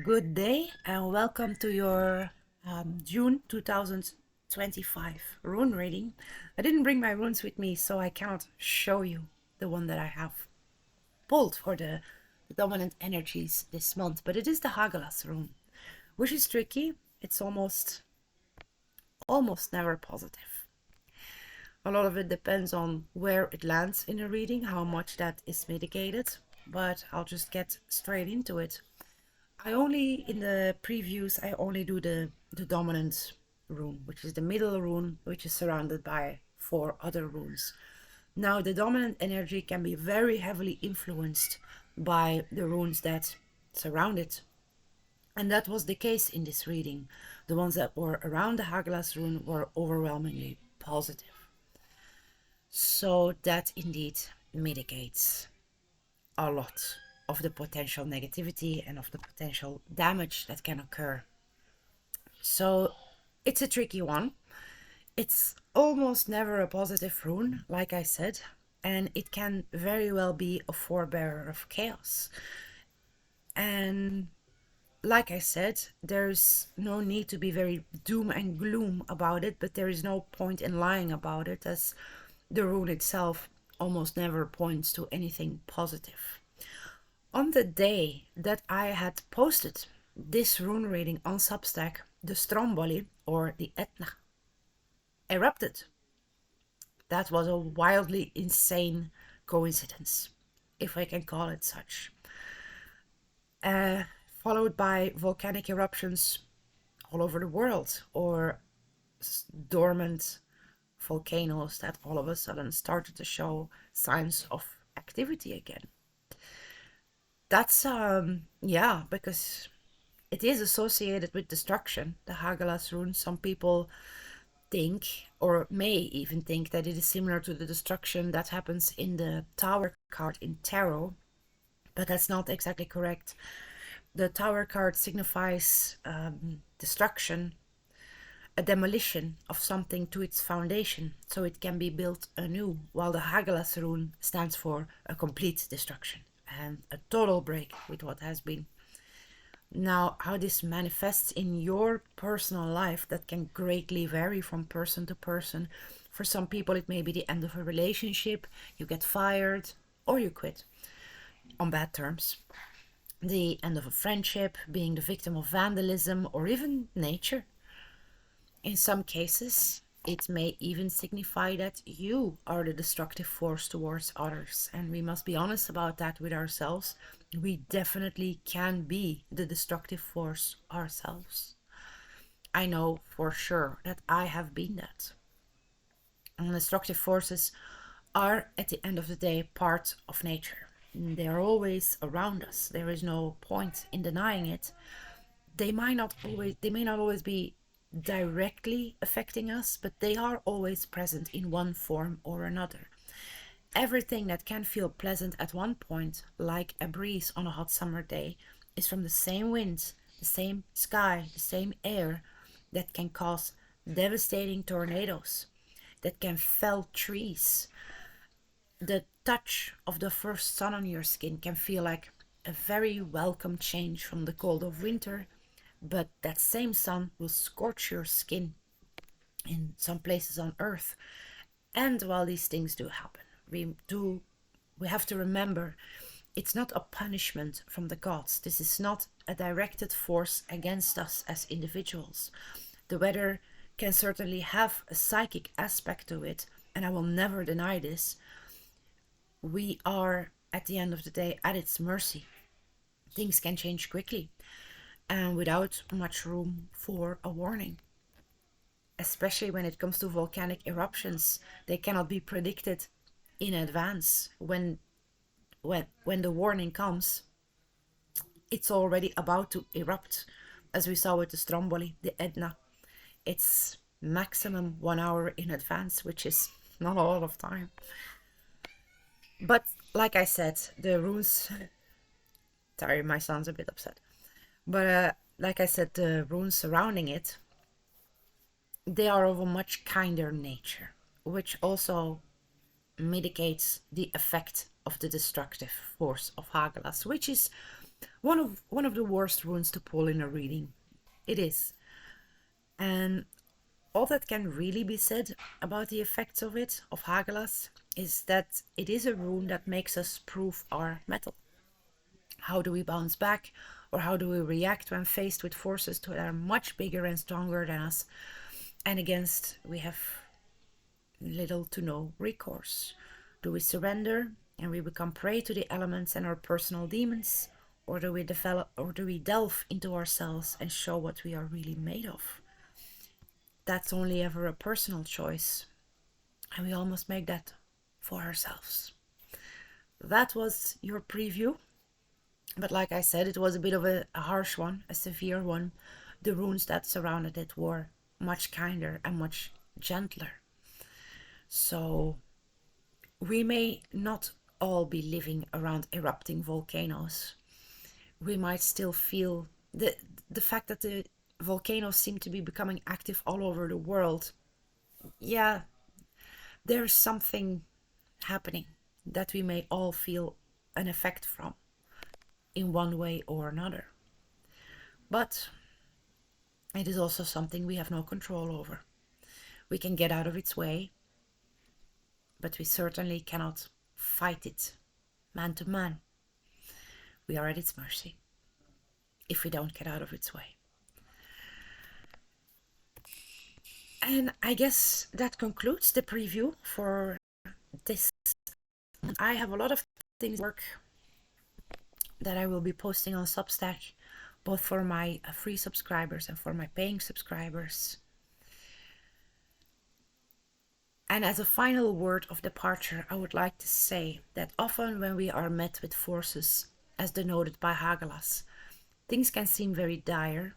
Good day and welcome to your June 2025 rune reading. I didn't bring my runes with me, so I cannot show you the one that I have pulled for the dominant energies this month, but it is the Hagalas rune, which is tricky. It's almost never positive. A lot of it depends on where it lands in a reading, how much that is mitigated, but I'll just get straight into it. In the previews, I only do the dominant rune, which is the middle rune, which is surrounded by 4 other runes. Now, the dominant energy can be very heavily influenced by the runes that surround it. And that was the case in this reading. The ones that were around the Hagalas rune were overwhelmingly positive. So that indeed mitigates a lot of the potential negativity and of the potential damage that can occur. So it's a tricky one. It's almost never a positive rune, like I said, and it can very well be a forebearer of chaos. And like I said, there's no need to be very doom and gloom about it, but there is no point in lying about it, as the rune itself almost never points to anything positive. On the day that I had posted this rune reading on Substack, the Stromboli, or the Etna, erupted. That was a wildly insane coincidence, if I can call it such. Followed by volcanic eruptions all over the world, or dormant volcanoes that all of a sudden started to show signs of activity again. That's because it is associated with destruction, the Hagalas rune. Some people think, or may even think, that it is similar to the destruction that happens in the Tower card in tarot, but that's not exactly correct. The Tower card signifies destruction, a demolition of something to its foundation, so it can be built anew, while the Hagalas rune stands for a complete destruction and a total break with what has been. Now, how this manifests in your personal life, that can greatly vary from person to person. For some people, it may be the end of a relationship, you get fired, or you quit on bad terms. The end of a friendship, being the victim of vandalism, or even nature. In some cases, it may even signify that you are the destructive force towards others, and we must be honest about that with ourselves. We definitely can be the destructive force ourselves. I know for sure that I have been that. And destructive forces are, at the end of the day, part of nature. They are always around us. There is no point in denying it. They may not always be directly affecting us, but they are always present in one form or another. Everything that can feel pleasant at one point, like a breeze on a hot summer day, is from the same wind, the same sky, the same air, that can cause devastating tornadoes, that can fell trees. The touch of the first sun on your skin can feel like a very welcome change from the cold of winter, but that same sun will scorch your skin in some places on earth. And while these things do happen, we have to remember, it's not a punishment from the gods. This is not a directed force against us as individuals. The weather can certainly have a psychic aspect to it, and I will never deny this. We are, at the end of the day, at its mercy. Things can change quickly and without much room for a warning. Especially when it comes to volcanic eruptions, they cannot be predicted in advance. When the warning comes, it's already about to erupt, as we saw with the Stromboli, the Etna. It's maximum 1 hour in advance, which is not a lot of time. But like I said, the runes... Sorry, my son's a bit upset. But like I said, the runes surrounding it, they are of a much kinder nature, which also mitigates the effect of the destructive force of Hagalas, which is One of the worst runes to pull in a reading. It is. And all that can really be said about the effects of it, of Hagalas, is that it is a rune that makes us prove our mettle. How do we bounce back, or how do we react when faced with forces that are much bigger and stronger than us, and against we have little to no recourse? Do we surrender and we become prey to the elements and our personal demons, or do we delve into ourselves and show what we are really made of? That's only ever a personal choice, and we all must make that for ourselves. That was your preview, but like I said, it was a bit of a harsh one, a severe one. The runes that surrounded it were much kinder and much gentler. So we may not all be living around erupting volcanoes. We might still feel the fact that the volcanoes seem to be becoming active all over the world. Yeah, there's something happening that we may all feel an effect from in one way or another. But it is also something we have no control over. We can get out of its way, but we certainly cannot fight it man to man. We are at its mercy if we don't get out of its way. And I guess that concludes the preview for this. I have a lot of things work that I will be posting on Substack, both for my free subscribers and for my paying subscribers. And as a final word of departure, I would like to say that often when we are met with forces, as denoted by Hagalas, things can seem very dire.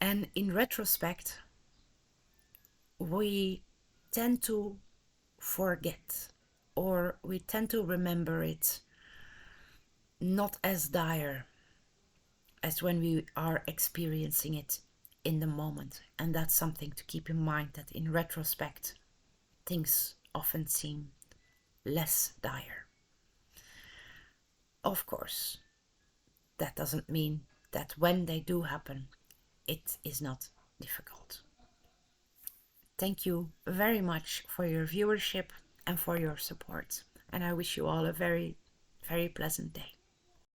And in retrospect, we tend to forget, or we tend to remember it not as dire as when we are experiencing it in the moment. And that's something to keep in mind, that in retrospect, things often seem less dire. Of course, that doesn't mean that when they do happen, it is not difficult. Thank you very much for your viewership and for your support. And I wish you all a very, very pleasant day.